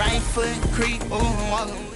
Right foot creep, ooh, I'm walking.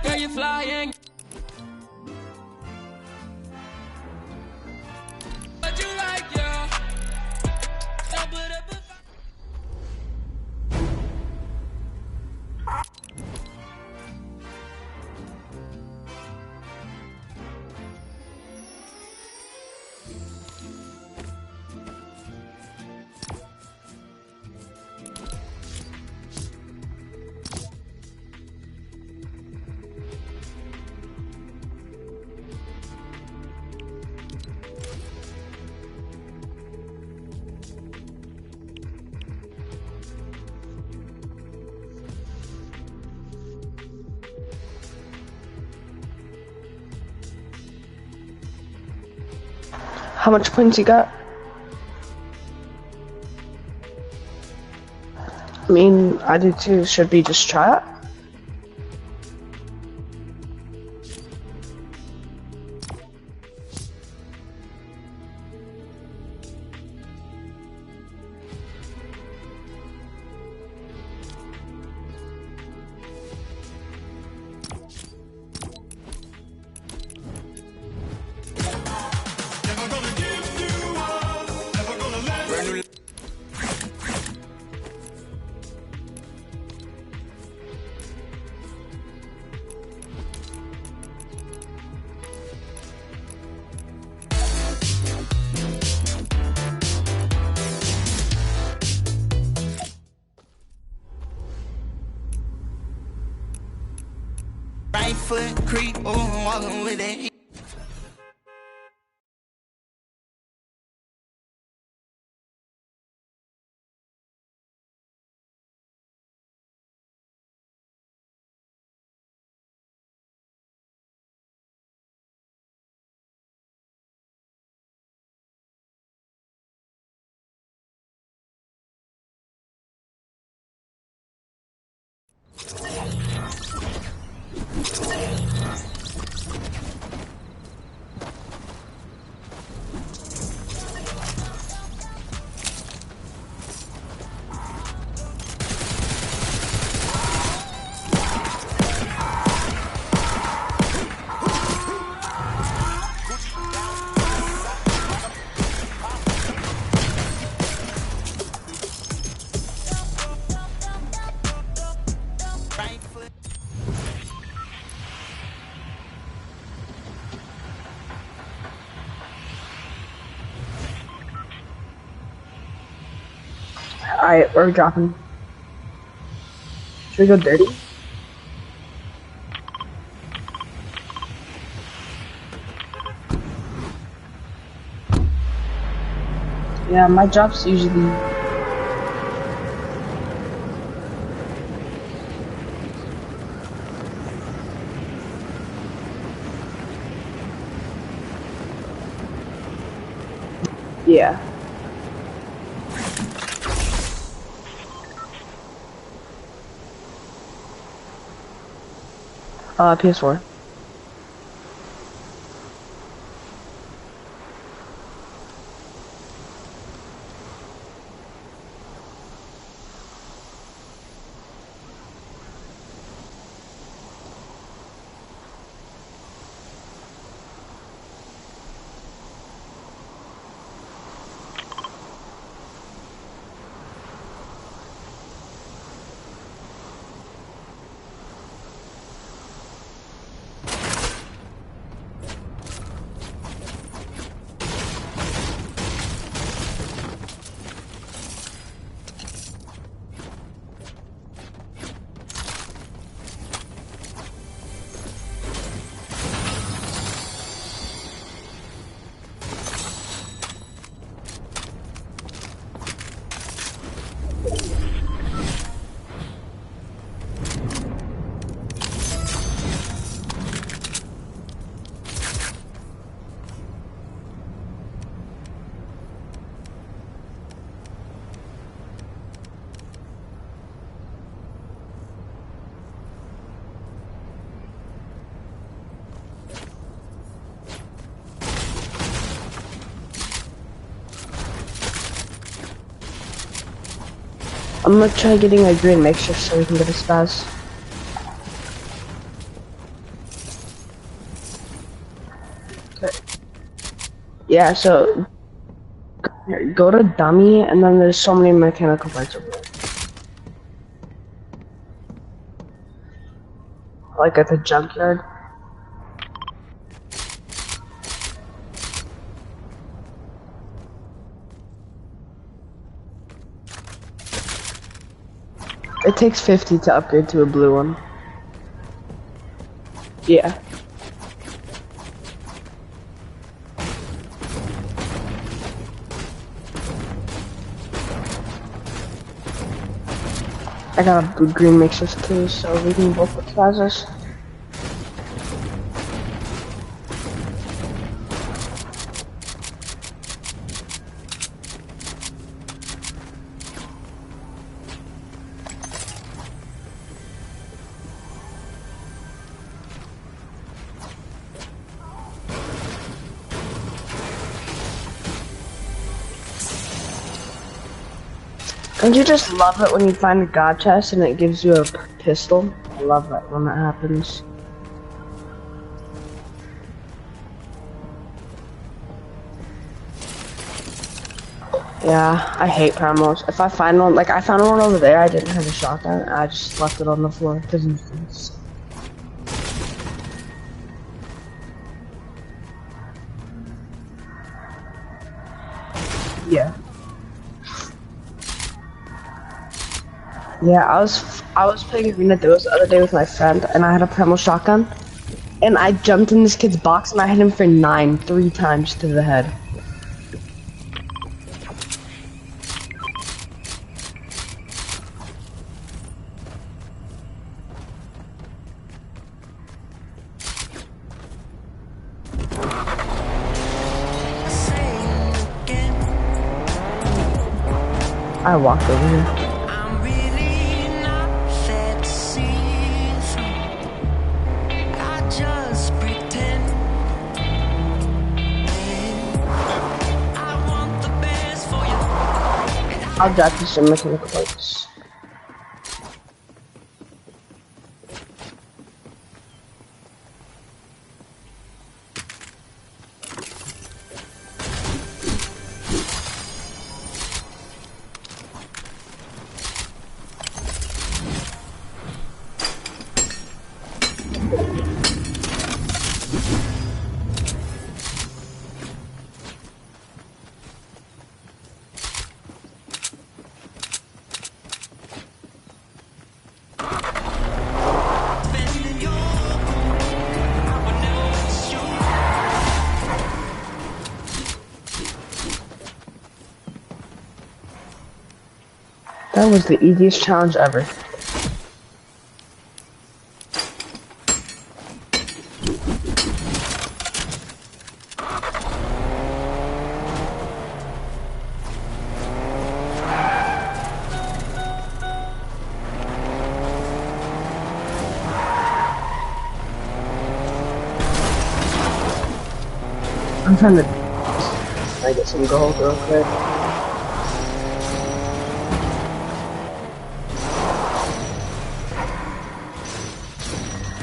Girl, you flying. But you like, yeah. Don't put up a How much points you got? I mean, I do too. Should we just try it? right foot creep, oh, I'm walking with it. Right foot. Alright, we're dropping. Should we go dirty? Yeah, my drops usually. Yeah. PS4. I'm gonna try getting a green mixture so we can get a spaz. Yeah, so here, go to dummy, and then there's so many mechanical parts over there. Like at the junkyard. It takes 50 to upgrade to a blue one. Yeah. I got a blue green mixer too, so we can both put sizes. Don't you just love it when you find a god chest and it gives you a pistol? I love that when that happens. Yeah, I hate primals. If I find one, like I found one over there, I didn't have a shotgun. I just left it on the floor because it's. Yeah. Yeah, I was playing Arena Duos the other day with my friend, and I had a primal shotgun, and I jumped in this kid's box and I hit him for 9, 3 times to the head. I walked over here. I'll drop you some mechanical parts. That was the easiest challenge ever. I'm trying to get some gold real quick.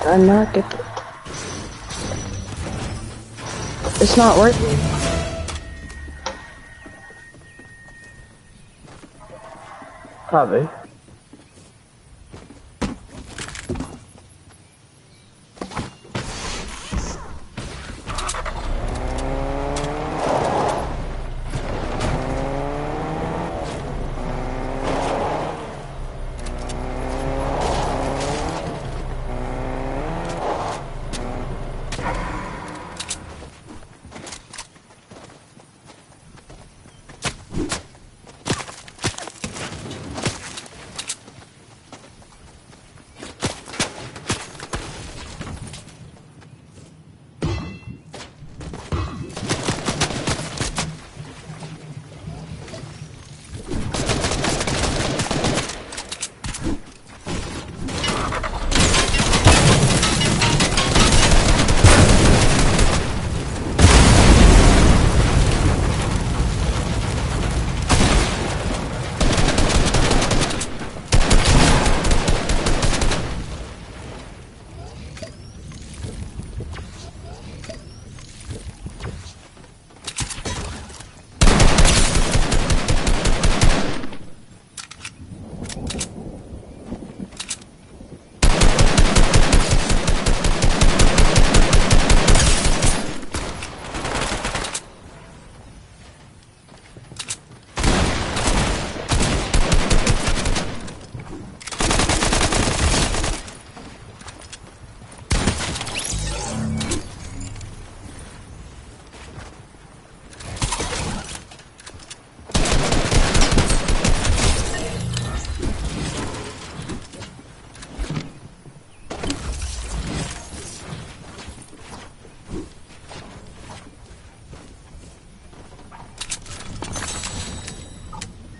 I'm not get. It's not working. Probably.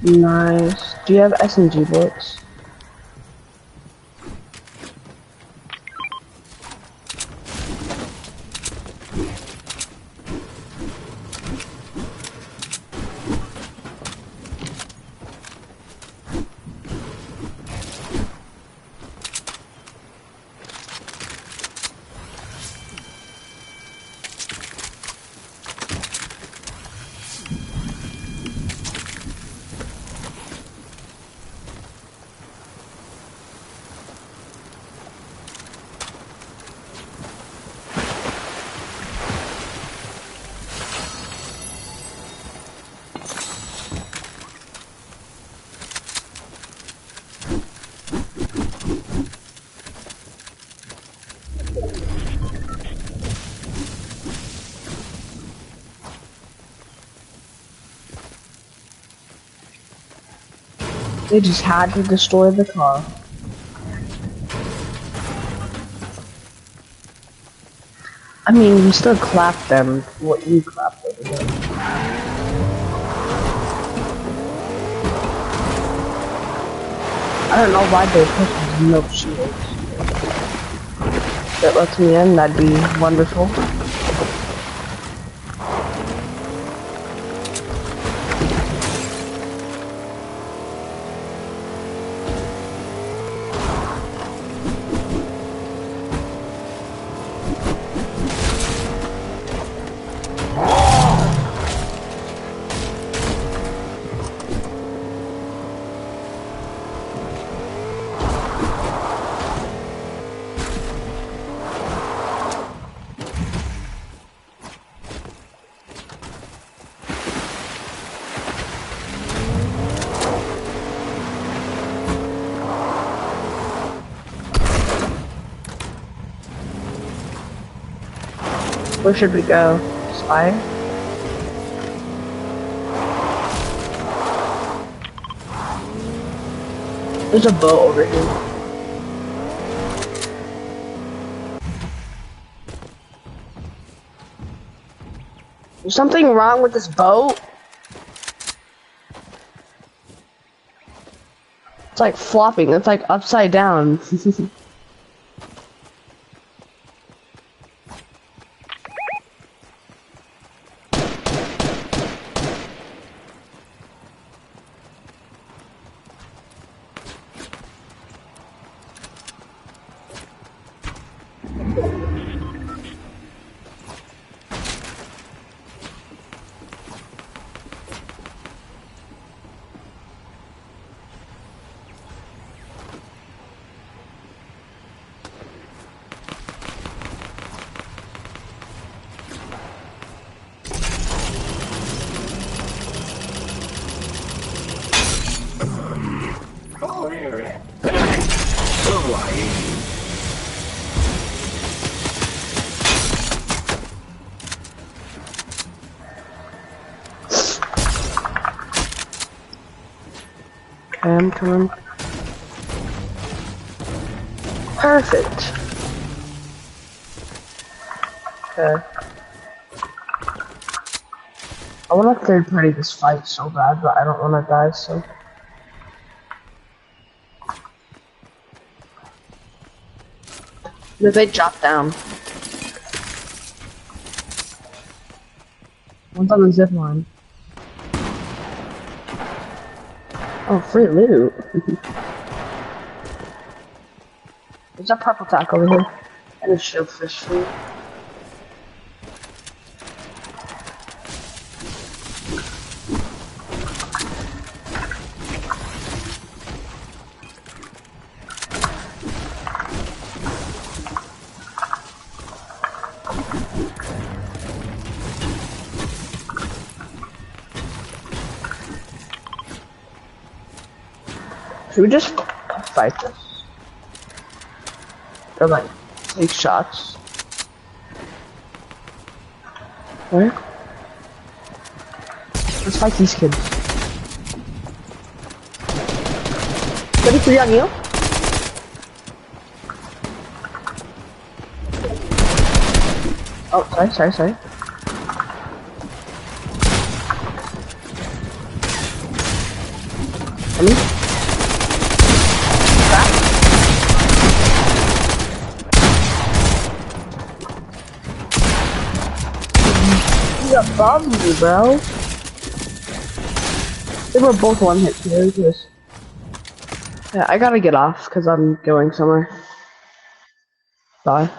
Nice. Do you have SMG bullets? They just had to destroy the car. I mean, you still clapped them for what you clapped over them. I don't know why they put no shields. If that lets me in, that'd be wonderful. Where should we go? Spire? There's a boat over here. There's something wrong with this boat? It's like flopping, it's like upside down. I'm coming. Perfect. Okay. I want to third party this fight so bad, but I don't want to die, so. No, they drop down. One's on the zip line. Oh, free loot. There's a purple tack over here. And a shellfish food. Should we just fight this? Or like, take shots? Where? Let's fight these kids. 33 on you? Oh, sorry. He's above me, bro. They were both one hit too. Just... Yeah, I gotta get off because I'm going somewhere. Bye.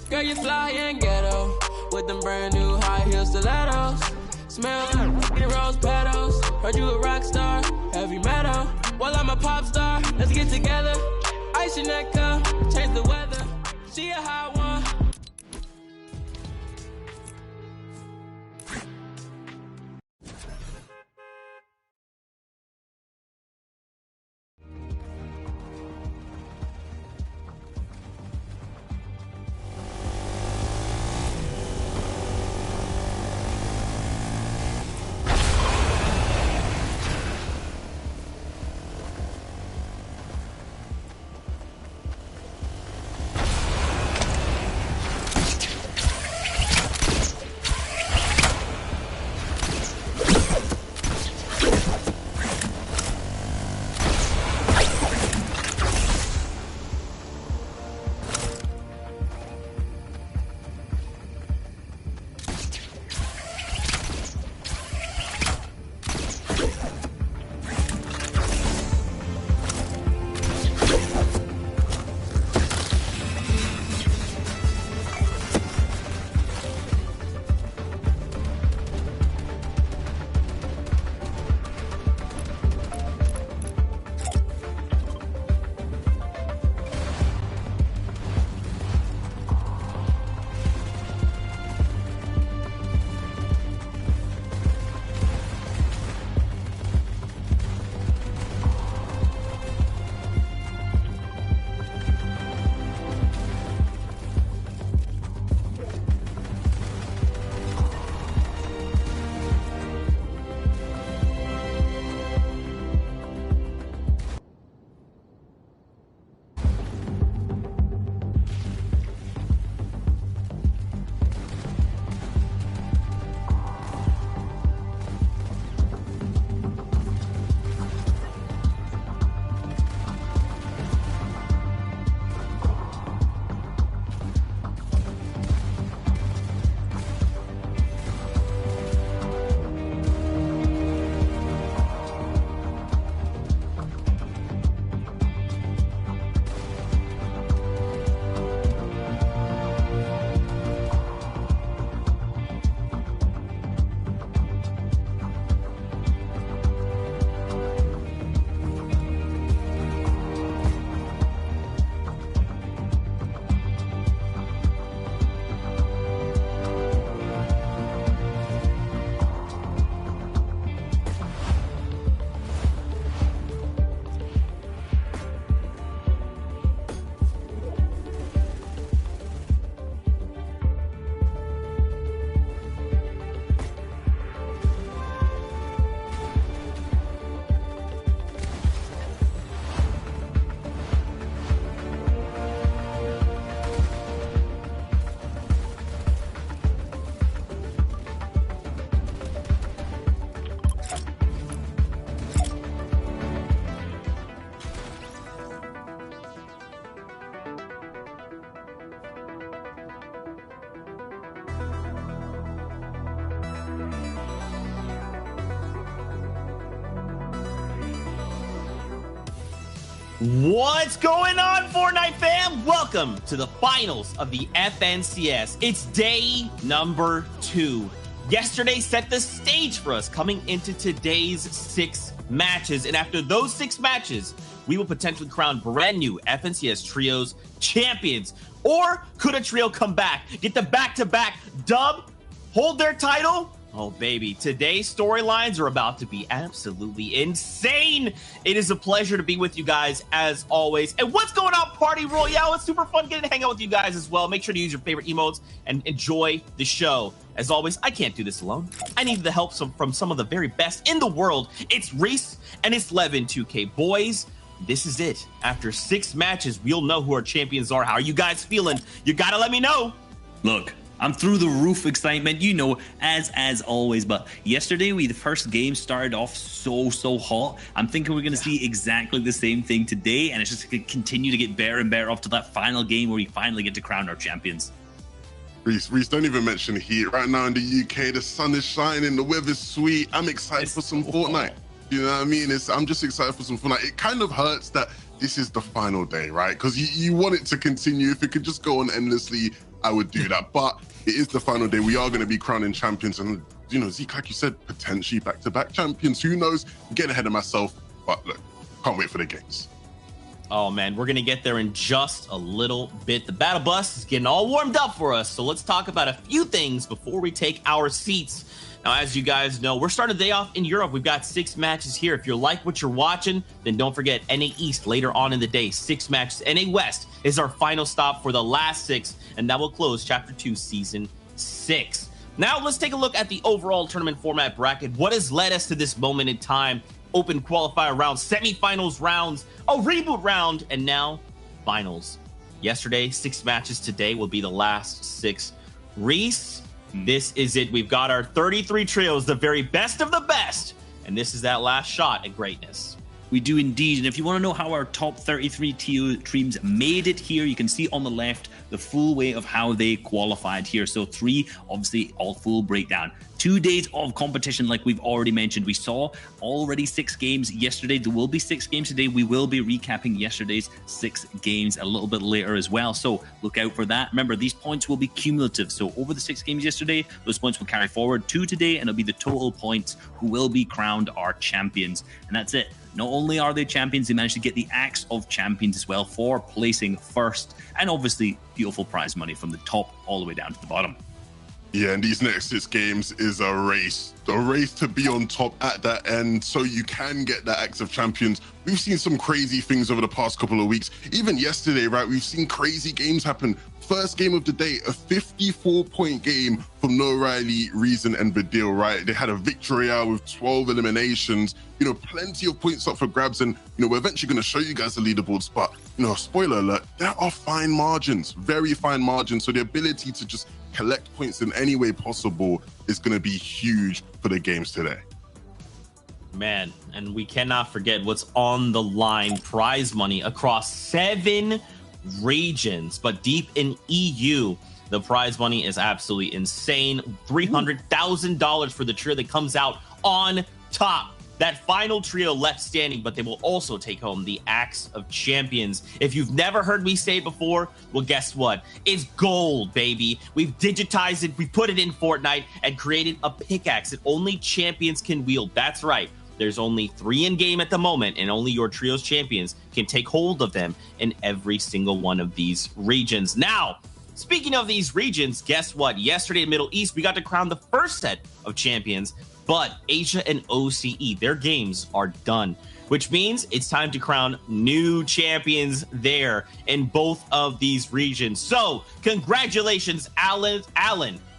Girl, you fly and ghetto with them brand new high heel stilettos. Smell like rose petals. Heard you a rock star, heavy metal. Well, I'm a pop star. Let's get together. Ice your neck up, change the weather. She a hot one. What's going on, Fortnite fam? Welcome to the finals of the FNCS. It's day number 2. Yesterday set the stage for us coming into today's 6 matches. And after those 6 matches, we will potentially crown brand new FNCS Trios champions. Or could a trio come back, get the back-to-back dub, hold their title? Oh, baby, today's storylines are about to be absolutely insane. It is a pleasure to be with you guys, as always. And what's going on, Party Royale? It's super fun getting to hang out with you guys as well. Make sure to use your favorite emotes and enjoy the show. As always, I can't do this alone. I need the help from some of the very best in the world. It's Reese and it's Levin 2K. Boys, this is it. After 6 matches, we'll know who our champions are. How are you guys feeling? You gotta let me know. Look, I'm through the roof excitement, you know, as always. But yesterday, the first game started off so hot. I'm thinking we're going to see exactly the same thing today, and it's just going to continue to get better and better up to that final game where we finally get to crown our champions. Reese, don't even mention heat. Right now in the UK, the sun is shining, the weather's sweet. I'm excited for some Fortnite. You know what I mean? I'm just excited for some Fortnite. It kind of hurts that this is the final day, right? Because you want it to continue. If it could just go on endlessly, I would do that. But it is the final day. We are going to be crowning champions. And, you know, Zeke, like you said, potentially back-to-back champions. Who knows? I'm getting ahead of myself. But look, can't wait for the games. Oh, man, we're going to get there in just a little bit. The battle bus is getting all warmed up for us. So let's talk about a few things before we take our seats. Now, as you guys know, we're starting the day off in Europe. We've got 6 matches here. If you like what you're watching, then don't forget NA East later on in the day. 6 matches. NA West is our final stop for the last 6, and that will close Chapter 2, Season 6. Now, let's take a look at the overall tournament format bracket. What has led us to this moment in time? Open qualifier rounds, semifinals rounds, a reboot round, and now finals. Yesterday, 6 matches. Today will be the last 6. Reese, this is it. We've got our 33 trios, the very best of the best. And this is that last shot at greatness. We do indeed. And if you want to know how our top 33 teams made it here, you can see on the left the full way of how they qualified here. So 3, obviously, all full breakdown. 2 days of competition, like we've already mentioned. We saw already 6 games yesterday. There will be 6 games today. We will be recapping yesterday's 6 games a little bit later as well. So look out for that. Remember, these points will be cumulative. So over the 6 games yesterday, those points will carry forward to today, and it'll be the total points who will be crowned our champions. And that's it. Not only are they champions, they managed to get the Axe of Champions as well for placing first. And obviously, beautiful prize money from the top all the way down to the bottom. Yeah, and these next 6 games is a race to be on top at that end so you can get that Axe of Champions. We've seen some crazy things over the past couple of weeks. Even yesterday, right, we've seen crazy games happen. First game of the day, a 54-point game from No Riley, Reason, and Badil, right? They had a victory hour with 12 eliminations, you know, plenty of points up for grabs. And, you know, we're eventually going to show you guys the leaderboards, but, you know, spoiler alert, there are fine margins, very fine margins. So the ability to just collect points in any way possible is going to be huge for the games today. Man, and we cannot forget what's on the line. Prize money across 7 regions, but deep in EU, the prize money is absolutely insane. $300,000 for the trio that comes out on top. That final trio left standing, but they will also take home the Axe of Champions. If you've never heard me say it before, well, guess what? It's gold, baby. We've digitized it, we put it in Fortnite, and created a pickaxe that only champions can wield. That's right. There's only 3 in game at the moment, and only your trio's champions can take hold of them in every single one of these regions. Now, speaking of these regions, guess what? Yesterday in Middle East, we got to crown the first set of champions, but Asia and OCE, their games are done, which means it's time to crown new champions there in both of these regions. So, congratulations, Alan,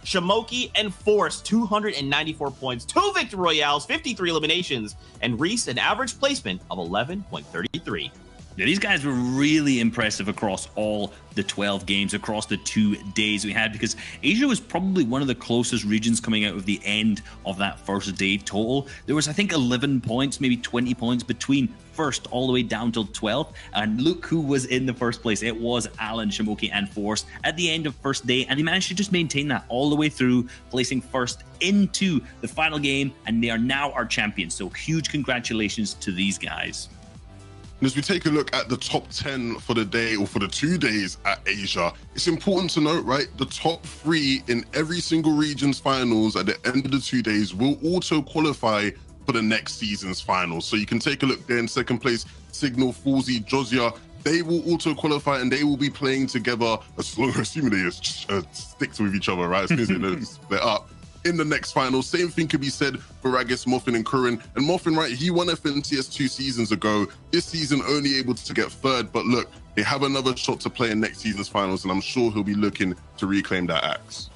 Shamoki, and Force, 294 points, 2 Victory Royales, 53 eliminations, and Reese, an average placement of 11.33. Yeah, these guys were really impressive across all the 12 games, across the 2 days we had, because Asia was probably one of the closest regions coming out of the end of that first day total. There was, I think, 11 points, maybe 20 points between first all the way down till 12th. And look who was in the first place. It was Alan, Shamoki, and Force at the end of first day. And they managed to just maintain that all the way through, placing first into the final game. And they are now our champions. So huge congratulations to these guys. And as we take a look at the top 10 for the day, or for the 2 days at Asia, it's important to note, right, the top 3 in every single region's finals at the end of the 2 days will auto qualify for the next season's finals. So you can take a look there in second place, Signal, Fousey, Josiah. They will auto qualify and they will be playing together, assuming they stick with each other, right? As soon as they split up in the next final. Same thing could be said for Raggis, Muffin, and Curran. And Muffin, right, he won FNCS 2 seasons ago. This season only able to get third, but look, they have another shot to play in next season's finals, and I'm sure he'll be looking to reclaim that axe.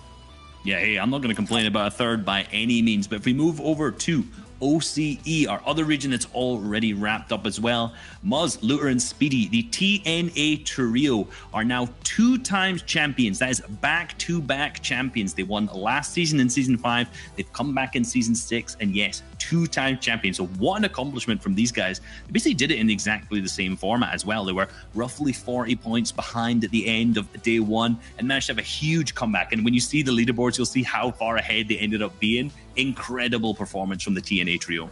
Yeah, hey, I'm not going to complain about a third by any means, but if we move over to OCE, our other region that's already wrapped up as well, Muzz, Looter, and Speedy, the TNA trio, are now 2 times champions. That is back-to-back champions. They won last season in Season 5. They've come back in Season 6, and yes, 2-time champions. So what an accomplishment from these guys. They basically did it in exactly the same format as well. They were roughly 40 points behind at the end of day 1 and managed to have a huge comeback. And when you see the leaderboards, you'll see how far ahead they ended up being. Incredible performance from the TNA trio.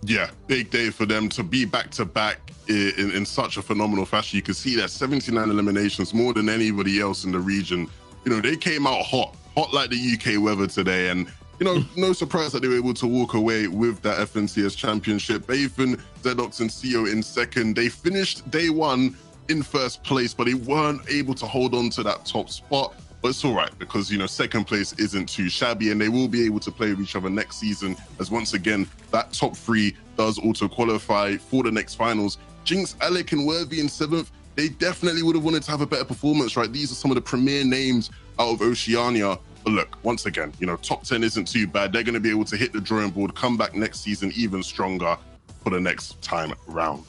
Yeah, big day for them to be back-to-back in such a phenomenal fashion. You can see that 79 eliminations, more than anybody else in the region. You know, they came out hot like the UK weather today. And, you know, no surprise that they were able to walk away with that FNCS championship. Bathan, Zedox, and CO in second. They finished day 1 in first place, but they weren't able to hold on to that top spot. But it's all right because, you know, second place isn't too shabby and they will be able to play with each other next season as once again, that top 3 does auto qualify for the next finals. Jinx, Alec, and Worthy in 7th, they definitely would have wanted to have a better performance, right? These are some of the premier names out of Oceania. But look, once again, you know, top 10 isn't too bad. They're going to be able to hit the drawing board, come back next season even stronger for the next time round.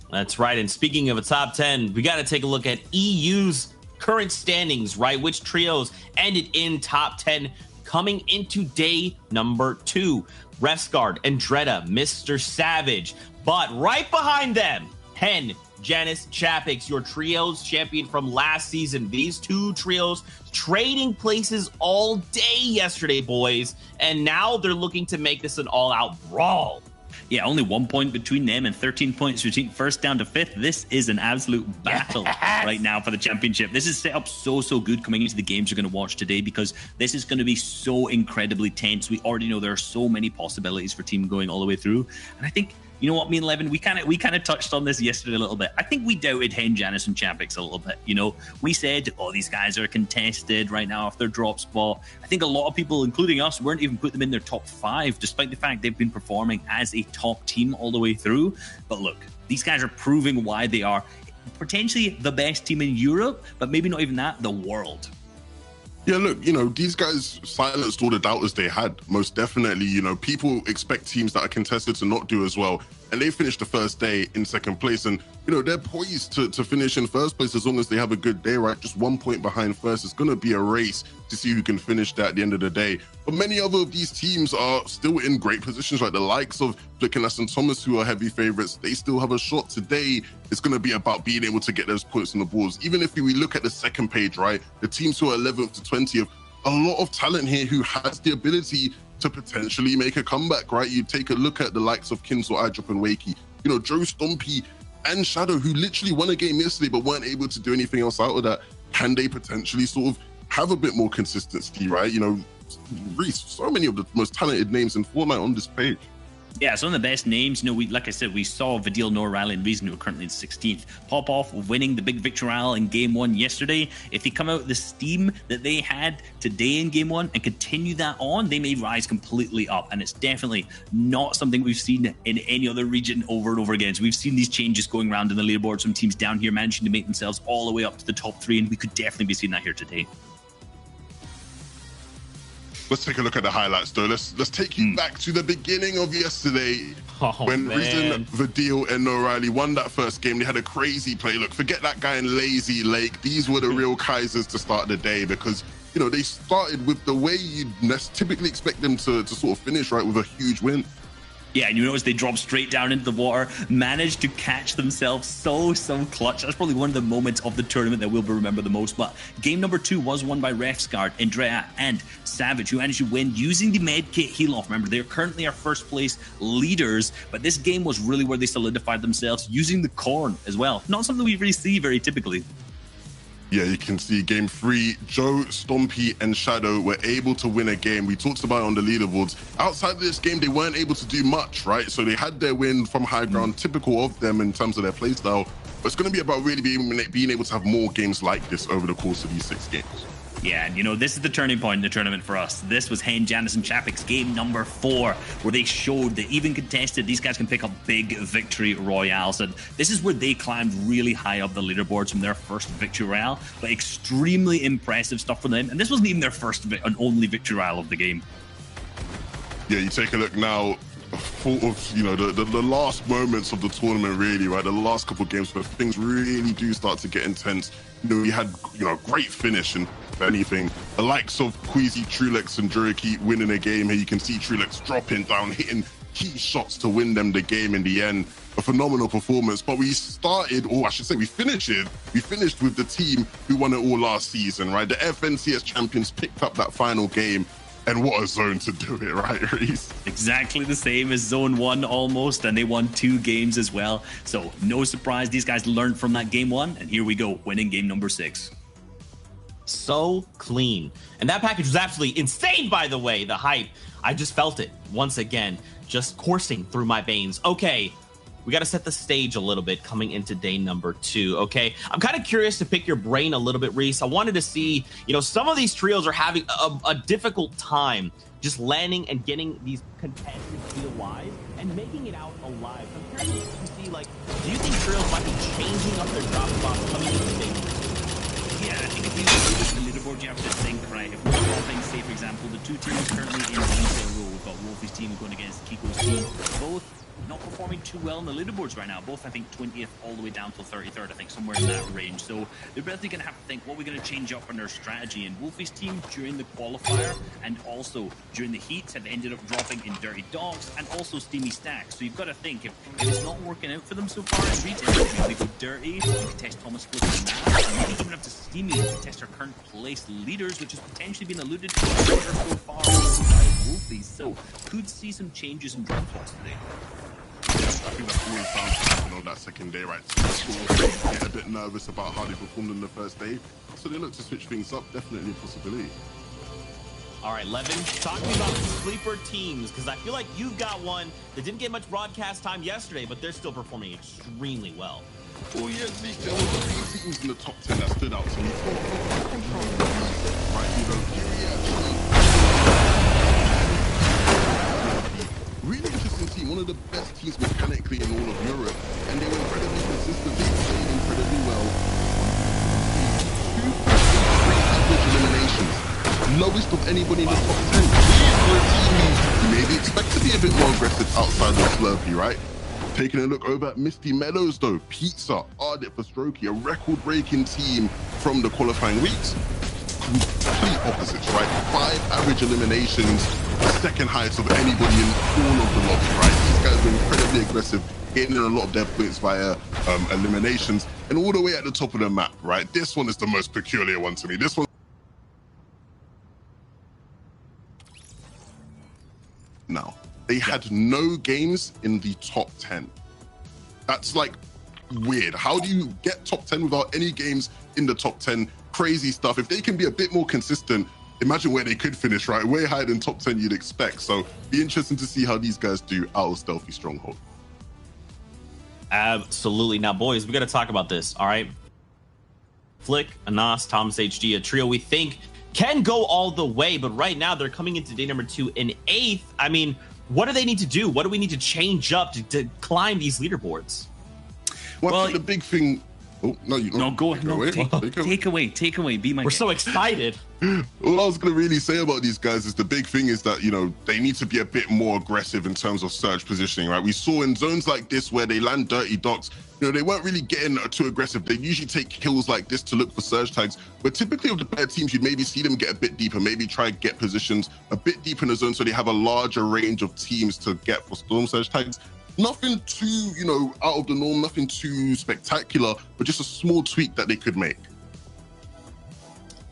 That's right. And speaking of a top 10, we got to take a look at EU's current standings, right? Which trios ended in top 10 coming into day number 2. Refsguard, Andretta, Mr. Savage. But right behind them, Hen, Janice, Chapix, your trios champion from last season. These 2 trios trading places all day yesterday, boys. And now they're looking to make this an all-out brawl. Yeah, only 1 point between them and 13 points between first down to 5th. This is an absolute battle right now for the championship. This is set up so good coming into the games you're going to watch today because this is going to be so incredibly tense. We already know there are so many possibilities for team going all the way through. And I think, you know what, me and Levin, we kind of touched on this yesterday a little bit. I think we doubted Hen, Janice, and Chapix a little bit. You know, we said, oh, these guys are contested right now off their drop spot. I think a lot of people, including us, weren't even putting them in their top 5, despite the fact they've been performing as a top team all the way through. But look, these guys are proving why they are potentially the best team in Europe, but maybe not even that, the world. Yeah, look, you know, these guys silenced all the doubters they had, most definitely. You know, people expect teams that are contested to not do as well. And they finished the first day in second place. And, you know, they're poised to finish in first place as long as they have a good day, right? Just 1 point behind first. It's going to be a race to see who can finish that at the end of the day. But many other of these teams are still in great positions, right? The likes of Flickenlass and Thomas, who are heavy favorites, they still have a shot today. It's going to be about being able to get those points on the boards. Even if we look at the second page, right? The teams who are 11th to 20th, a lot of talent here who has the ability to potentially make a comeback, right? You take a look at the likes of Kinsel, iDrop, and Wakey. You know, Joe Stompy and Shadow, who literally won a game yesterday but weren't able to do anything else out of that. Can they potentially sort of have a bit more consistency, right? You know, Reese, so many of the most talented names in Fortnite on this page. Yeah, some of the best names. You know, like I said, we saw Vidil, Noah, Riley, and Reason, who are currently in 16th, pop off winning the big victory royale in Game 1 yesterday. If they come out with the steam that they had today in Game 1 and continue that on, they may rise completely up. And it's definitely not something we've seen in any other region over and over again. So we've seen these changes going around in the leaderboard. Some teams down here managing to make themselves all the way up to the top 3, and we could definitely be seeing that here today. Let's take a look at the highlights, though. Let's take you back to the beginning of yesterday when Risen, Vidil, and O'Reilly won that first game. They had a crazy play. Look, forget that guy in Lazy Lake. These were the real Kaisers to start the day because, you know, they started with the way you'd typically expect them to sort of finish, right, with a huge win. Yeah, and you notice they drop straight down into the water, managed to catch themselves so clutch. That's probably one of the moments of the tournament that we'll remember the most. But game number 2 was won by Refsguard, Andrea, and Savage, who managed to win using the medkit heal-off. Remember, they're currently our first place leaders, but this game was really where they solidified themselves using the corn as well. Not something we really see very typically. Yeah, you can see game 3, Joe, Stompy, and Shadow were able to win a game. We talked about it on the leaderboards. Outside of this game, they weren't able to do much, right? So they had their win from high ground, typical of them in terms of their playstyle. But it's going to be about really being able to have more games like this over the course of these 6 games. Yeah, and you know, this is the turning point in the tournament for us. This was Hen, Janice, and Chapik's game number 4, where they showed that even contested, these guys can pick up big victory royales. And this is where they climbed really high up the leaderboards from their first victory royale, but extremely impressive stuff for them. And this wasn't even their first and only victory royale of the game. Yeah, you take a look now, sort of, you know, the last moments of the tournament, really, right? The last couple of games where things really do start to get intense. You know, we had, you know, great finish and anything. The likes of Queasy, Trulex, and Juriki winning a game here. You can see Trulex dropping down, hitting key shots to win them the game in the end. A phenomenal performance. But we started, or I should say we finished with the team who won it all last season, right? The FNCS champions picked up that final game. And what a zone to do it, right, Reese? Exactly the same as Zone 1 almost, and they won 2 games as well. So no surprise, these guys learned from that game 1, and here we go, winning game number 6. So clean. And that package was absolutely insane, by the way. The hype, I just felt it once again, just coursing through my veins. Okay, we got to set the stage a little bit coming into day number 2, okay? I'm kind of curious to pick your brain a little bit, Reese. I wanted to see, you know, some of these trios are having a difficult time just landing and getting these contested deal-wise and making it out alive. I'm curious to see, like, do you think trios might be changing up their drop spots coming into day 3? Yeah, I think if you look at the leaderboard, you have to think, right, if we're dropping, say, for example, the 2 teams currently in detail row, we've got Wolfie's team going against Kiko's team, both not performing too well in the leaderboards right now. Both, I think, 20th all the way down till 33rd, I think, somewhere in that range. So they're basically going to have to think, what are we going to change up in their strategy? And Wolfie's team, during the qualifier and also during the heats, have ended up dropping in Dirty Dogs and also Steamy Stacks. So you've got to think, if it's not working out for them so far in retail, they go Dirty, they can test Thomas Flip and that, and maybe even up to Steamy to test our current place leaders, which has potentially been alluded to so far by Wolfie. So could see some changes in drop plots today. I think that's always bound to happen on that second day, right? So get a bit nervous about how they performed on the first day. So they look to switch things up, definitely a possibility. All right, Levin, talk to me about the sleeper teams, because I feel like you've got one that didn't get much broadcast time yesterday, but they're still performing extremely well. Oh yeah, Zeke, there was 3 teams in the top 10 that stood out to me. Right, you know, Fury actually really interesting team, one of the best teams mechanically in all of Europe, and they were incredibly consistent. They played incredibly well. 2.3 average eliminations, lowest of anybody in the top 10. For a team you maybe expect to be a bit more aggressive outside of Slurpee, right? Taking a look over at Misty Meadows though, Pizza, Ardit for Strokey, a record-breaking team from the qualifying weeks. Complete opposites, right? 5 average eliminations, second highest of anybody in all of the lobby, right? These guys were incredibly aggressive, getting in a lot of their points via eliminations, and all the way at the top of the map, right? This one is the most peculiar one to me. This one now, they had no games in the top 10. That's like weird. How do you get top 10 without any games in the top 10? Crazy stuff. If they can be a bit more consistent, imagine where they could finish, right? Way higher than top 10 you'd expect. So be interesting to see how these guys do out of Stealthy Stronghold. Absolutely. Now, boys, we got to talk about this, all right? Flick, Anas, Thomas HD, a trio we think can go all the way, but right now they're coming into day number 2 in 8th. I mean, what do they need to do? What do we need to change up to climb these leaderboards? Well, I think the big thing... Oh, no, you No, go ahead. No, take away. Be my We're guest. so excited. All I was going to really say about these guys is the big thing is that, they need to be a bit more aggressive in terms of surge positioning, right? We saw in zones like this where they land dirty docks, they weren't really getting too aggressive. They usually take kills like this to look for surge tags. But typically with the better teams, you'd maybe see them get a bit deeper, maybe try to get positions a bit deeper in the zone so they have a larger range of teams to get for storm surge tags. Nothing too, out of the norm, nothing too spectacular, but just a small tweak that they could make.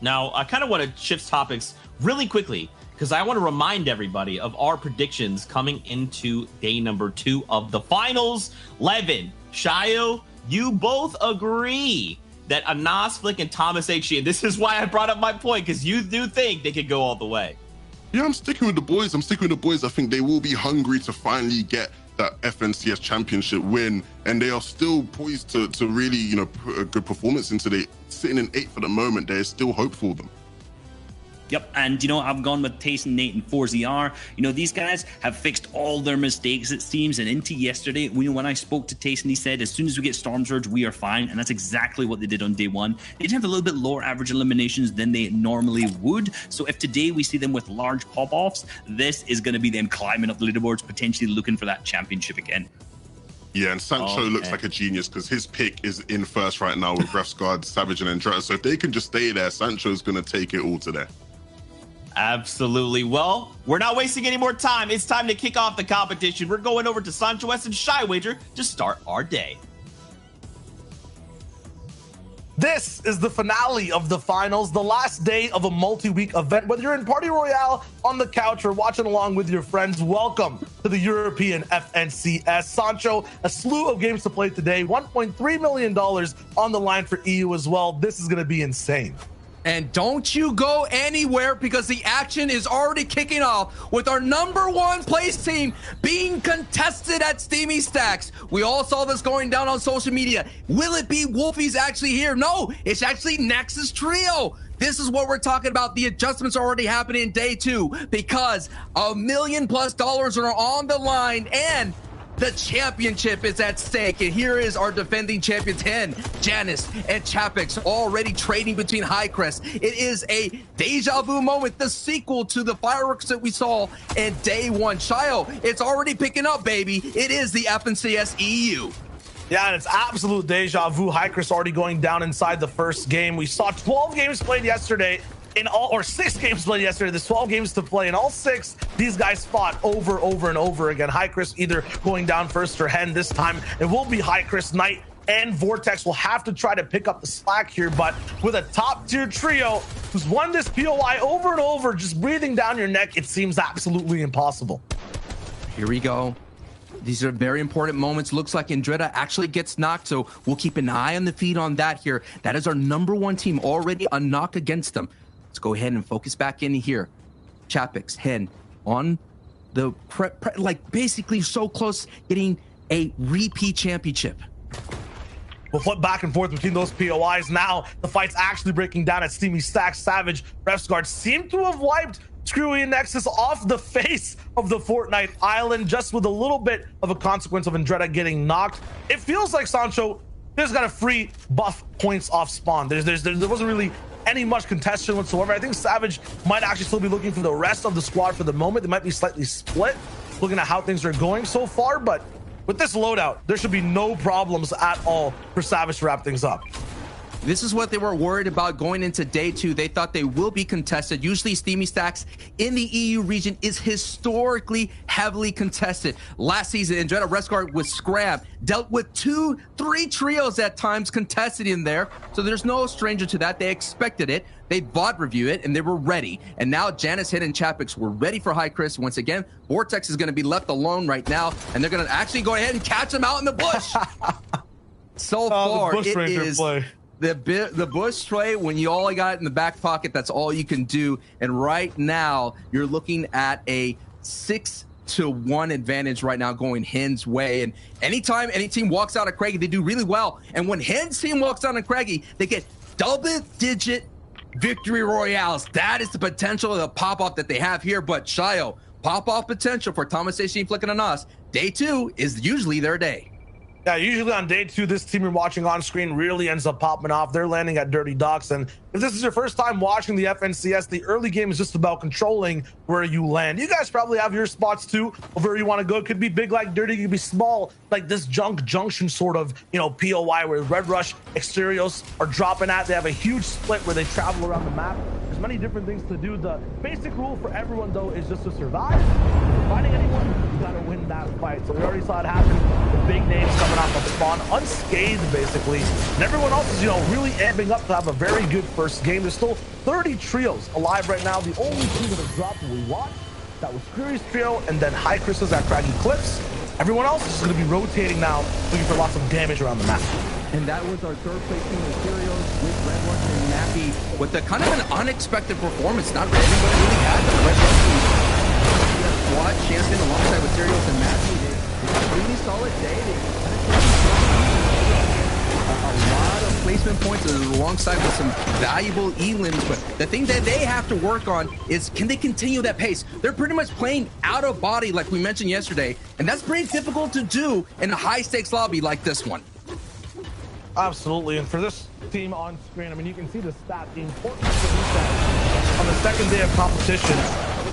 Now, I kind of want to shift topics really quickly because I want to remind everybody of our predictions coming into day number 2 of the finals. Levin, Shayo, you both agree that Anas, Flick, and Thomas HG, and this is why I brought up my point, because you do think they could go all the way. Yeah, I'm sticking with the boys. I think they will be hungry to finally get that FNCS championship win, and they are still poised to really, put a good performance into the sitting in 8th for the moment. There is still hope for them. Yep, and I've gone with Tayson, Nate, and 4ZR. These guys have fixed all their mistakes, it seems. And into yesterday, when I spoke to Tayson, he said, as soon as we get Storm Surge, we are fine. And that's exactly what they did on day 1. They did have a little bit lower average eliminations than they normally would. So if today we see them with large pop-offs, this is going to be them climbing up the leaderboards, potentially looking for that championship again. Yeah, and Sancho looks like a genius because his pick is in first right now with Refsguard, Savage, and Andretta. So if they can just stay there, Sancho's going to take it all to there. Absolutely. Well, we're not wasting any more time. It's time to kick off the competition. We're going over to Sancho West and Shy Wager to start our day. This is the finale of the finals, the last day of a multi-week event. Whether you're in Party Royale, on the couch, or watching along with your friends, welcome to the European FNCS. Sancho, a slew of games to play today, $1.3 million on the line for EU as well. This is going to be insane. And don't you go anywhere because the action is already kicking off with our #1 place team being contested at Steamy Stacks. We all saw this going down on social media. Will it be Wolfie's actually here? No, it's actually Nexus Trio. This is what we're talking about. The adjustments are already happening in day 2 because $1 million+ are on the line and the championship is at stake. And here is our defending champions, Hen, Janice, and Chapix, already trading between Highcrest. It is a deja vu moment, the sequel to the fireworks that we saw in day 1. Shayo, it's already picking up, baby. It is the FNCS EU. Yeah, and it's absolute deja vu. Highcrest already going down inside the first game. We saw 12 games played yesterday. Or 6 games played yesterday. There's 12 games to play. In all 6, these guys fought over and over again. Highcrest either going down first or Hen this time. It will be Highcrest. Knight and Vortex will have to try to pick up the slack here, but with a top-tier trio who's won this POI over and over, just breathing down your neck, it seems absolutely impossible. Here we go. These are very important moments. Looks like Andretta actually gets knocked, so we'll keep an eye on the feed on that here. That is our #1 team already a knock against them. Let's go ahead and focus back in here. Chapix, Hen, on the basically so close getting a repeat championship. We'll flip back and forth between those POIs. Now the fight's actually breaking down at Steamy Stacks. Savage, Refsguard seem to have wiped Screwy and Nexus off the face of the Fortnite island, just with a little bit of a consequence of Andretta getting knocked. It feels like Sancho just got a free buff points off spawn. There wasn't really any much contention whatsoever. I think Savage might actually still be looking for the rest of the squad for the moment. They might be slightly split, looking at how things are going so far, but with this loadout, there should be no problems at all for Savage to wrap things up. This is what they were worried about going into day 2. They thought they will be contested. Usually Steamy Stacks in the EU region is historically heavily contested. Last season, Andretta Resguard with Scrab dealt with 2-3 trios at times contested in there. So there's no stranger to that. They expected it. They bot review it and they were ready. And now Janice, Hit, and Chapix were ready for Highcrest once again. Vortex is going to be left alone right now, and they're going to actually go ahead and catch him out in the bush. So far, the Bush Ranger is play. The bush tray, when you all got it in the back pocket, that's all you can do. And right now, you're looking at a 6-1 advantage right now going Hen's way. And anytime any team walks out of Craigie, they do really well. And when Hen's team walks out of Craigie, they get double-digit victory royales. That is the potential of the pop-off that they have here. But Shayo, pop-off potential for Thomas, Flick, and Anas. Day 2 is usually their day. Yeah, usually on day 2, this team you're watching on screen really ends up popping off. They're landing at Dirty Docks. And if this is your first time watching the FNCS, the early game is just about controlling where you land. You guys probably have your spots too of where you want to go. It could be big like Dirty, it could be small like this Junk Junction sort of, POI where Red Rush Exteriors are dropping at. They have a huge split where they travel around the map. There's many different things to do. The basic rule for everyone though is just to survive. If you're fighting anyone, you gotta win that fight. So we already saw it happen. The big names coming off of spawn unscathed basically, and everyone else is really amping up to have a very good first game. There's still 30 trios alive right now. The only two that have dropped we watched, that was Fury's trio and then High Chris's at Craggy Cliffs. Everyone else is going to be rotating now, looking for lots of damage around the map. And that was our third place team of Serios with Red Rush and Nappy with the kind of an unexpected performance. Not everybody really had the Red Rush team. Squad champion alongside with Serios and Nappy. They had a really solid day. A lot of placement points alongside with some valuable elims, but the thing that they have to work on is can they continue that pace? They're pretty much playing out of body like we mentioned yesterday, and that's pretty difficult to do in a high stakes lobby like this one. Absolutely, and for this team on screen, I mean, you can see the stat, the importance of this on the second day of competition.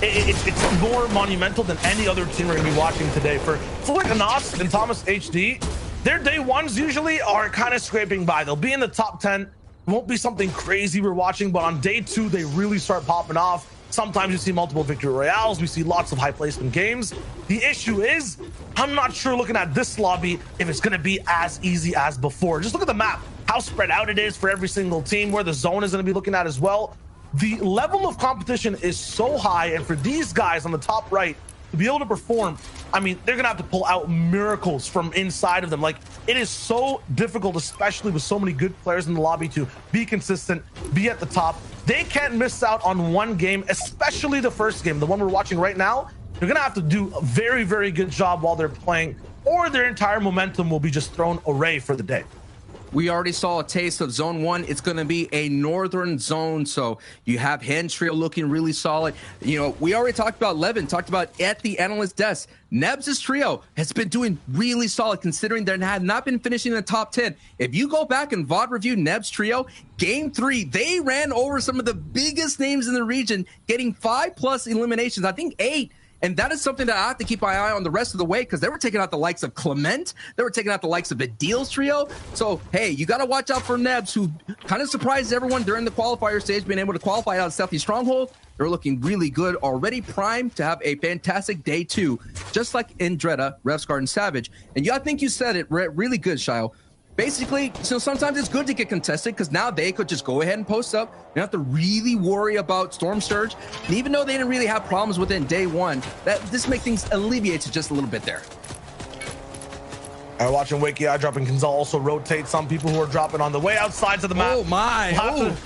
It's more monumental than any other team we're going to be watching today. For Fluid Anas and Thomas HD, their day ones usually are kind of scraping by. They'll be in the top 10. Won't be something crazy we're watching, but on day 2, they really start popping off. Sometimes you see multiple victory royales. We see lots of high placement games. The issue is, I'm not sure looking at this lobby if it's going to be as easy as before. Just look at the map, how spread out it is for every single team, where the zone is going to be looking at as well. The level of competition is so high, and for these guys on the top right to be able to perform, I mean, they're gonna have to pull out miracles from inside of them. Like, it is so difficult, especially with so many good players in the lobby, to be consistent, be at the top. They can't miss out on one game, especially the first game, the one we're watching right now. They're gonna have to do a very, very good job while they're playing, or their entire momentum will be just thrown away for the day. We already saw a taste of zone 1. It's going to be a northern zone. So you have Hen Trio looking really solid. We already talked about Levin, talked about at the analyst desk. Nebs' trio has been doing really solid considering they had not been finishing in the top 10. If you go back and VOD review Nebs' trio, game 3, they ran over some of the biggest names in the region, getting 5+ eliminations. I think 8. And that is something that I have to keep my eye on the rest of the way, because they were taking out the likes of Clement. They were taking out the likes of Adil's trio. So, hey, you got to watch out for Nebs, who kind of surprised everyone during the qualifier stage, being able to qualify out of Stealthy Stronghold. They're looking really good, already primed to have a fantastic day 2, just like in Dreda, Revsguard, and Savage. And I think you said it really good, Shio. Basically, sometimes it's good to get contested, because now they could just go ahead and post up. You don't have to really worry about Storm Surge. And even though they didn't really have problems within day 1, this makes things alleviates it just a little bit there. Watching Wakey Eye dropping can also rotate some people who are dropping on the way outsides of the map. Oh my! Have to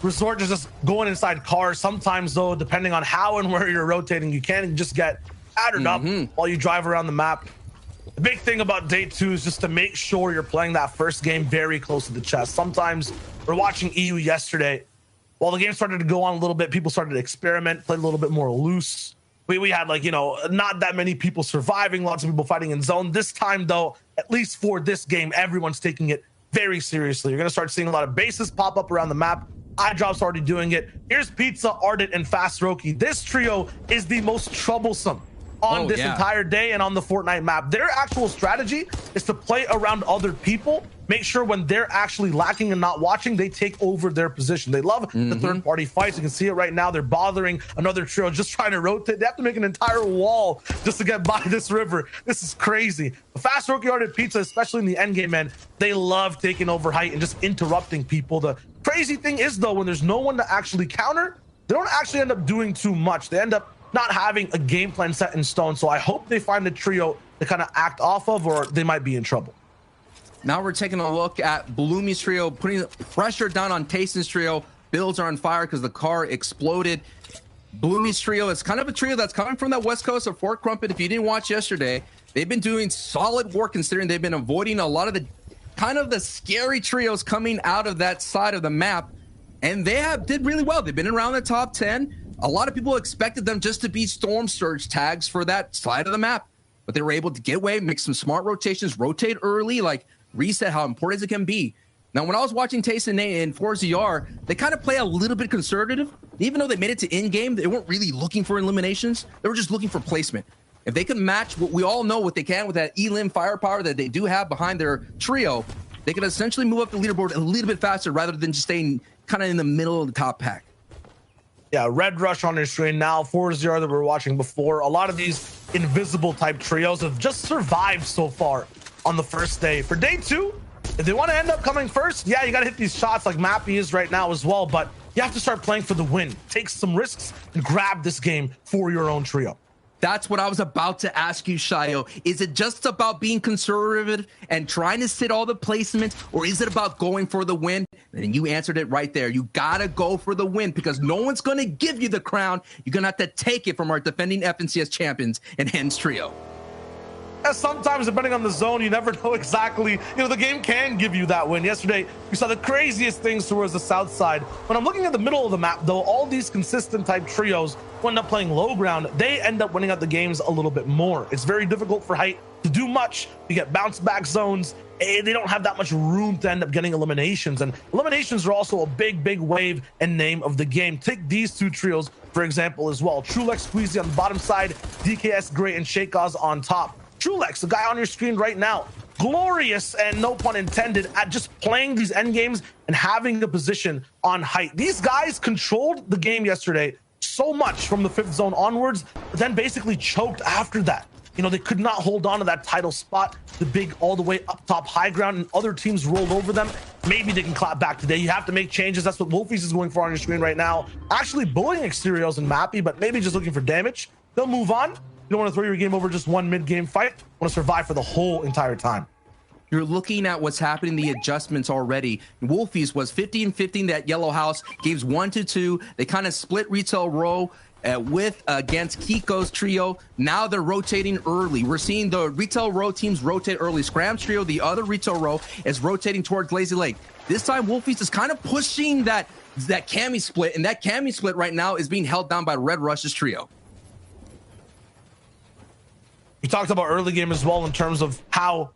resort to just going inside cars. Sometimes though, depending on how and where you're rotating, you can just get addered up while you drive around the map. The big thing about day 2 is just to make sure you're playing that first game very close to the chest. Sometimes we're watching EU yesterday. While the game started to go on a little bit, people started to experiment, play a little bit more loose. We had not that many people surviving, lots of people fighting in zone. This time though, at least for this game, everyone's taking it very seriously. You're going to start seeing a lot of bases pop up around the map. iDrop's already doing it. Here's Pizza, Ardent, and Fast Roki. This trio is the most troublesome on this entire day and on the Fortnite map. Their actual strategy is to play around other people, make sure when they're actually lacking and not watching, they take over their position. They love the third-party fights. You can see it right now. They're bothering another trio, just trying to rotate. They have to make an entire wall just to get by this river. This is crazy. The Fast Roki, Ardent, Pizza, especially in the endgame, man, they love taking over height and just interrupting people. The crazy thing is, though, when there's no one to actually counter, they don't actually end up doing too much. They end up not having a game plan set in stone. So I hope they find a trio to kind of act off of, or they might be in trouble. Now we're taking a look at Bloomy's trio, putting pressure down on Tayson's trio. Builds are on fire because the car exploded. Bloomy's trio is kind of a trio that's coming from that west coast of Fort Crumpet. If you didn't watch yesterday, they've been doing solid work considering they've been avoiding a lot of the kind of the scary trios coming out of that side of the map. And they did really well. They've been around the top 10. A lot of people expected them just to be Storm Surge tags for that side of the map. but they were able to get away, make some smart rotations, rotate early, like reset how important it can be. Now, when I was watching Taste and Nate and 4ZR, they kind of play a little bit conservative. Even though they made it to in-game, they weren't really looking for eliminations. They were just looking for placement. If they can match what we all know what they can with that elim firepower that they do have behind their trio, they can essentially move up the leaderboard a little bit faster rather than just staying kind of in the middle of the top pack. Yeah, Red Rush on your screen now, 4-0 that we were watching before. A lot of these invisible type trios have just survived so far on the first day. For day 2, if they want to end up coming first, yeah, you got to hit these shots like Mappy is right now as well, but you have to start playing for the win. Take some risks and grab this game for your own trio. That's what I was about to ask you, Shayo. Is it just about being conservative and trying to sit all the placements, or is it about going for the win? And you answered it right there. You got to go for the win because no one's going to give you the crown. You're going to have to take it from our defending FNCS champions and Hens trio. And sometimes, depending on the zone, you never know exactly. The game can give you that win. Yesterday, we saw the craziest things towards the south side. When I'm looking at the middle of the map, though, all these consistent type trios who end up playing low ground, they end up winning out the games a little bit more. It's very difficult for Height to do much. You get bounce back zones. They don't have that much room to end up getting eliminations. And eliminations are also a big wave and name of the game. Take these two trios, for example, as well. Trulex Squeezy on the bottom side, DKS Gray and Shakaz on top. Trulex, the guy on your screen right now, glorious and no pun intended at just playing these end games and having the position on Height. These guys controlled the game yesterday so much from the 5th zone onwards, but then basically choked after that. They could not hold on to that title spot, the big all the way up top high ground, and other teams rolled over them. Maybe they can clap back today. You have to make changes. That's what Wolfies is going for on your screen right now. Actually bullying Exteriors and Mappy, but maybe just looking for damage. They'll move on. You don't want to throw your game over just one mid-game fight. You want to survive for the whole entire time. You're looking at what's happening, the adjustments already. Wolfies was 15-15 that yellow house, games 1-2. They kind of split retail row against Kiko's trio. Now they're rotating early. We're seeing the retail row teams rotate early. Scram's trio, the other retail row, is rotating towards Lazy Lake. This time, Wolfies is kind of pushing that Cammy split, and that Cammy split right now is being held down by Red Rush's trio. We talked about early game as well in terms of how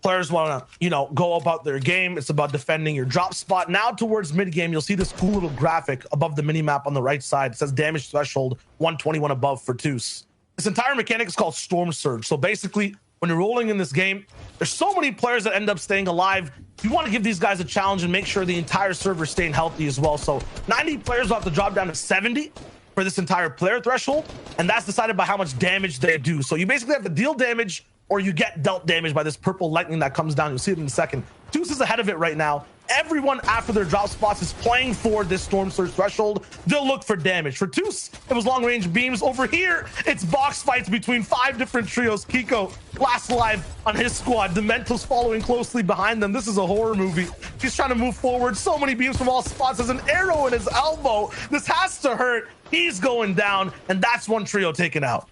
players want to, go about their game. It's about defending your drop spot. Now towards mid game, you'll see this cool little graphic above the mini map on the right side. It says damage threshold 121 above for Toos. This entire mechanic is called Storm Surge. So basically, when you're rolling in this game, there's so many players that end up staying alive. You want to give these guys a challenge and make sure the entire server is staying healthy as well. So 90 players will have to drop down to 70 for this entire player threshold, and that's decided by how much damage they do. So you basically have to deal damage or you get dealt damage by this purple lightning that comes down. You'll see it in a second. Toos is ahead of it right now. Everyone after their drop spots is playing for this Storm Surge threshold. They'll look for damage. For Toos, it was long range beams. Over here, it's box fights between 5 different trios. Kiko last alive on his squad. Dementos following closely behind them. This is a horror movie. He's trying to move forward. So many beams from all spots. There's an arrow in his elbow. This has to hurt. He's going down, and that's one trio taken out.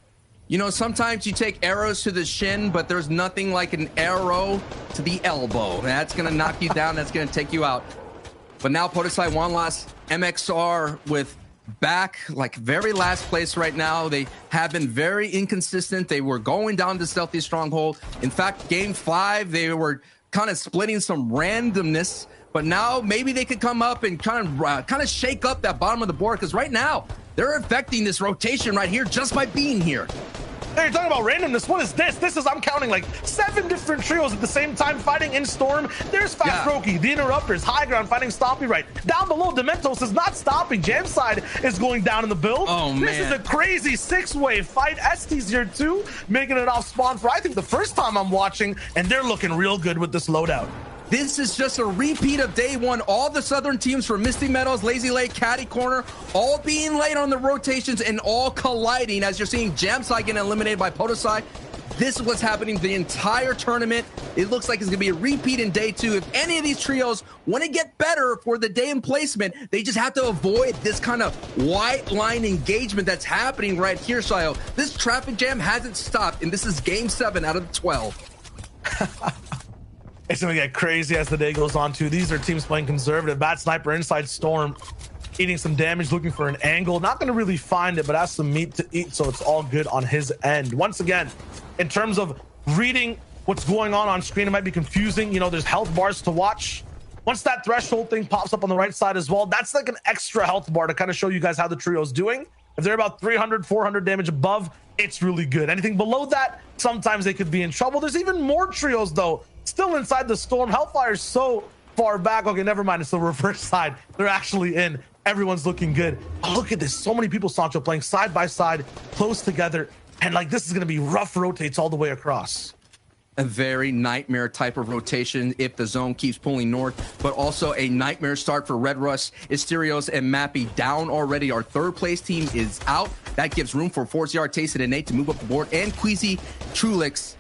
Sometimes you take arrows to the shin, but there's nothing like an arrow to the elbow. That's going to knock you down. That's going to take you out. But now Podesai one last MXR with back, like very last place right now. They have been very inconsistent. They were going down to Stealthy Stronghold. In fact, game 5, they were kind of splitting some randomness. But now maybe they could come up and kind of shake up that bottom of the board, because right now they're affecting this rotation right here just by being here. Hey, you're talking about randomness. What is this? This is, I'm counting like 7 different trios at the same time fighting in Storm. There's Fast Roki, the Interrupters, High Ground fighting Stompy right. Down below, Dementos is not stopping. Jamside is going down in the build. Oh, man. This is a crazy 6-way fight. ST's here too, making it off spawn for I think the first time I'm watching, and they're looking real good with this loadout. This is just a repeat of day 1. All the Southern teams from Misty Meadows, Lazy Lake, Caddy Corner, all being late on the rotations and all colliding as you're seeing Jamsai getting eliminated by Podesai. This is what's happening the entire tournament. It looks like it's going to be a repeat in day 2. If any of these trios want to get better for the day in placement, they just have to avoid this kind of white line engagement that's happening right here, Shayo. This traffic jam hasn't stopped, and this is game 7 out of the 12. It's going to get crazy as the day goes on, too. These are teams playing conservative. Bad Sniper inside Storm. eating some damage, looking for an angle. Not going to really find it, but has some meat to eat, so it's all good on his end. Once again, in terms of reading what's going on screen, it might be confusing. You know, there's health bars to watch. Once that threshold thing pops up on the right side as well, that's like an extra health bar to kind of show you guys how the trio's doing. If they're about 300, 400 damage above, it's really good. Anything below that, sometimes they could be in trouble. There's even more trios, though, still inside the storm. Hellfire's so far back. Okay, never mind. It's the reverse side. They're actually in. Everyone's looking good. Oh, look at this. So many people, Sancho, playing side by side, close together. And like, this is going to be rough rotates all the way across. A very nightmare type of rotation if the zone keeps pulling north, but also a nightmare start for Red Rush. Asterios and Mappy down already. Our third place team is out. That gives room for 4CR, Tasted, and Nate to move up the board, and Queasy, Trulix,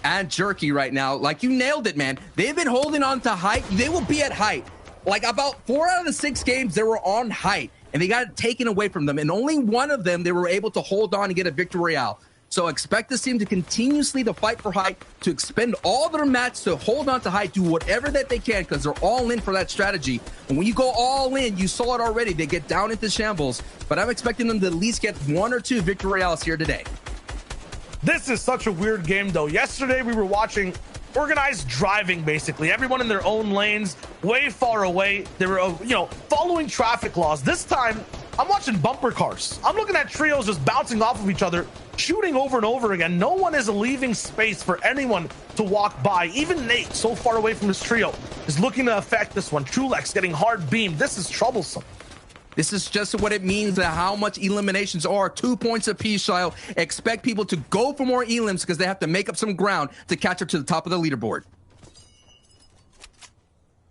and Jerky right now. Like, you nailed it, man. They've been holding on to height. They will be at height. Like, about 4 out of the 6 games, they were on height, and they got it taken away from them. And only one of them, they were able to hold on and get a victory royale. So expect this team to continuously to fight for height, to expend all their mats to hold on to height, do whatever that they can, because they're all in for that strategy. And when you go all in, you saw it already, they get down into shambles. But I'm expecting them to at least get 1 or 2 victory royales here today. This is such a weird game, though. Yesterday, we were watching organized driving, basically. Everyone in their own lanes, way far away. They were, following traffic laws. This time, I'm watching bumper cars. I'm looking at trios just bouncing off of each other, shooting over and over again. No one is leaving space for anyone to walk by. Even Nate, so far away from his trio, is looking to affect this one. Trulex getting hard beamed. This is troublesome. This is just what it means, that how much eliminations are. 2 points apiece, Shile. Expect people to go for more elims because they have to make up some ground to catch up to the top of the leaderboard.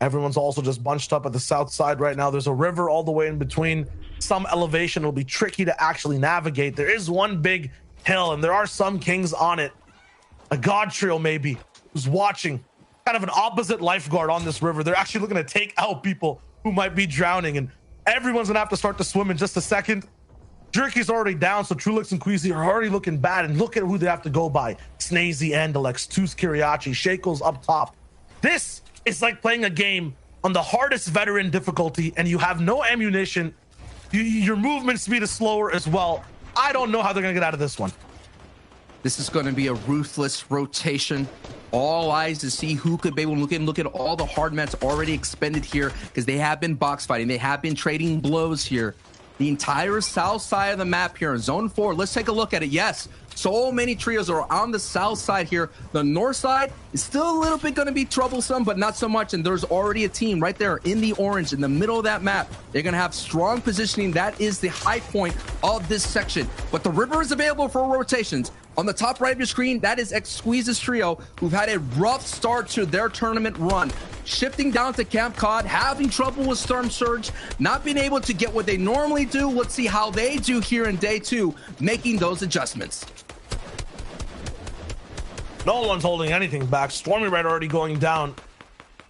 Everyone's also just bunched up at the south side right now. There's a river all the way in between. Some elevation will be tricky to actually navigate. There is one big hill, and there are some kings on it. A god trio, maybe, who's watching. Kind of an opposite lifeguard on this river. They're actually looking to take out people who might be drowning, and everyone's gonna have to start to swim in just a second. Jerky's already down, so Trulix and Queasy are already looking bad, and look at who they have to go by. Snazy, Andalex, Tuz Kiriachi, Shakel's up top. This is like playing a game on the hardest veteran difficulty, and you have no ammunition. Your movement speed is slower as well. I don't know how they're gonna get out of this one. This is going to be a ruthless rotation. All eyes to see who could be able to look at all the hard mats already expended here, because they have been box fighting. They have been trading blows here. The entire south side of the map here in zone 4. Let's take a look at it. Yes, so many trios are on the south side here. The north side is still a little bit going to be troublesome, but not so much. And there's already a team right there in the orange in the middle of that map. They're going to have strong positioning. That is the high point of this section. But the river is available for rotations. On the top right of your screen, that is Squeeze's trio, who've had a rough start to their tournament run. Shifting down to Camp Cod, having trouble with Storm Surge, not being able to get what they normally do. Let's see how they do here in day 2, making those adjustments. No one's holding anything back. Stormy Red already going down.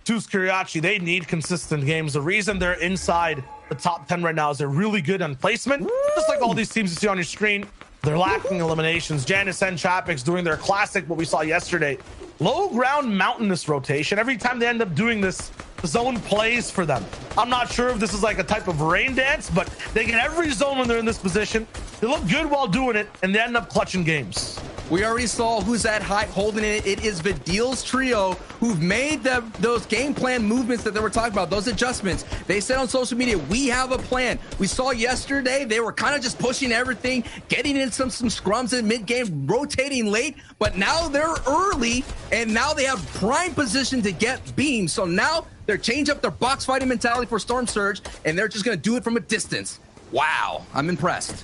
Tuz Kiriachi, they need consistent games. The reason they're inside the top 10 right now is they're really good on placement. Woo! Just like all these teams you see on your screen. They're lacking eliminations. Janice and Chapix doing their classic, what we saw yesterday. Low ground mountainous rotation. Every time they end up doing this, the zone plays for them. I'm not sure if this is like a type of rain dance, but they get every zone when they're in this position. They look good while doing it, and they end up clutching games. We already saw who's at height holding it. It is Vidil's trio who've made those game plan movements that they were talking about, those adjustments. They said on social media, we have a plan. We saw yesterday, they were kind of just pushing everything, getting in some scrums in mid-game, rotating late, but now they're early, and now they have prime position to get beams. So now they're changing up their box fighting mentality for Storm Surge, and they're just going to do it from a distance. Wow, I'm impressed.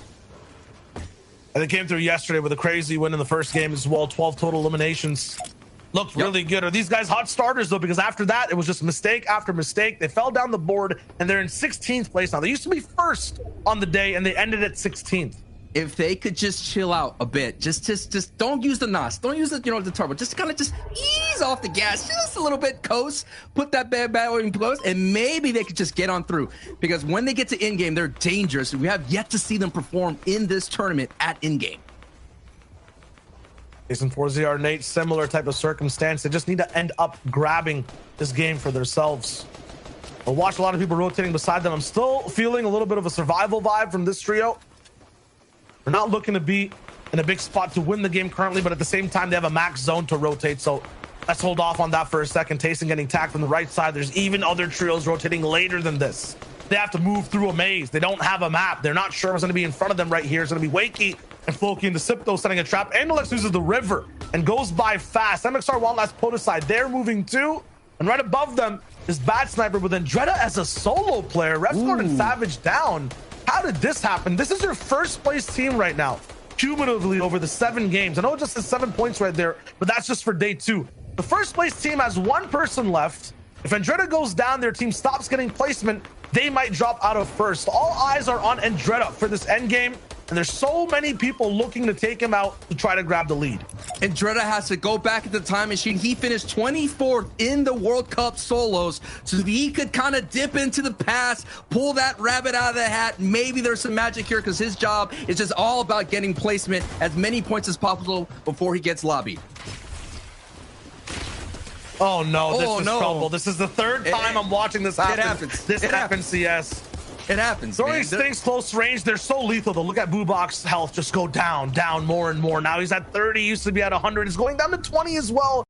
And they came through yesterday with a crazy win in the first game as well. 12 total eliminations. Looked really good. Are these guys hot starters, though? Because after that, it was just mistake after mistake. They fell down the board, and they're in 16th place now. They used to be first on the day, and they ended at 16th. If they could just chill out a bit, just don't use the NOS, don't use the the turbo, just kind of just ease off the gas just a little bit, coast, put that bad in close, and maybe they could just get on through. Because when they get to in game, they're dangerous. We have yet to see them perform in this tournament at in game. Jason 4ZR Nate, similar type of circumstance. They just need to end up grabbing this game for themselves. I watch a lot of people rotating beside them. I'm still feeling a little bit of a survival vibe from this trio. They're not looking to be in a big spot to win the game currently, but at the same time, they have a max zone to rotate. So let's hold off on that for a second. Tayson getting tagged from the right side. There's even other trios rotating later than this. They have to move through a maze. They don't have a map. They're not sure what's going to be in front of them right here. It's going to be Wakey and Floki and Decipto setting a trap. Andolex uses the river and goes by fast. MXR one last Podicide. They're moving too. And right above them is Bad Sniper with Andretta as a solo player. Refguard and Savage down. How did this happen? This is your first place team right now, cumulatively over the 7 games. I know it just says 7 points right there, but that's just for day 2. The first place team has 1 person left. If Andretta goes down, their team stops getting placement. They might drop out of first. All eyes are on Andretta for this end game. And there's so many people looking to take him out to try to grab the lead. Andretta has to go back at the time machine. He finished 24th in the World Cup solos, so he could kind of dip into the past, pull that rabbit out of the hat. Maybe there's some magic here because his job is just all about getting placement as many points as possible before he gets lobbied. Oh no, this is trouble. This is the 3rd time I'm watching this happen. It happens. This happens, CS. It happens. So these things close range, they're so lethal though. Look at Boobok's health just go down more and more. Now he's at 30, used to be at 100. He's going down to 20 as well.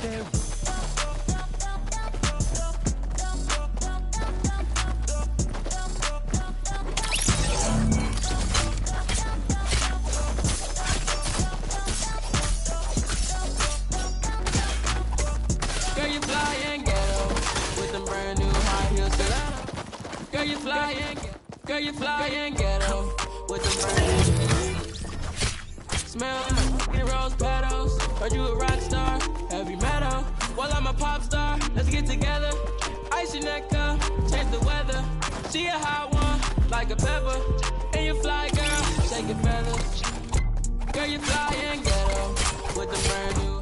Girl, you fly and ghetto with them brand new high heels stiletto. Girl, you fly and girl, you fly and ghetto with them brand new. Smell like rose petals. Heard you a rock star, heavy metal. Well, I'm a pop star. Let's get together. Ice your neck up, change the weather. She a hot one, like a pepper. And you fly, girl, shake your feathers. Girl, you fly and ghetto with them brand new.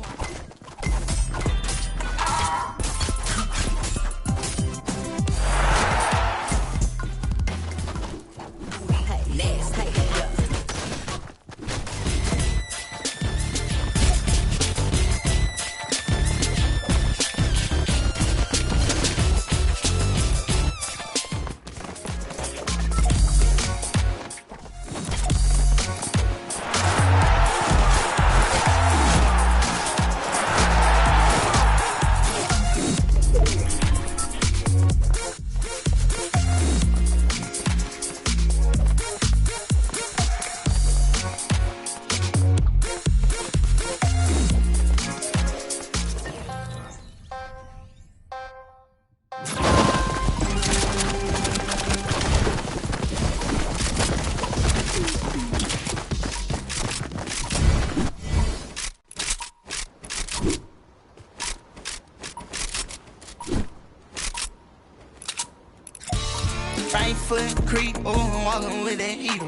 Right foot creep, ooh, I'm walking with that heater.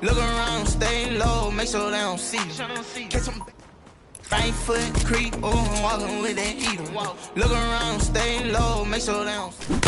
Look around, stay low, make sure they don't see you. Catch 'em. Right foot creep, ooh, I'm walking with that heater. Look around, stay low, make sure they don't see you.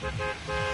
Thank you.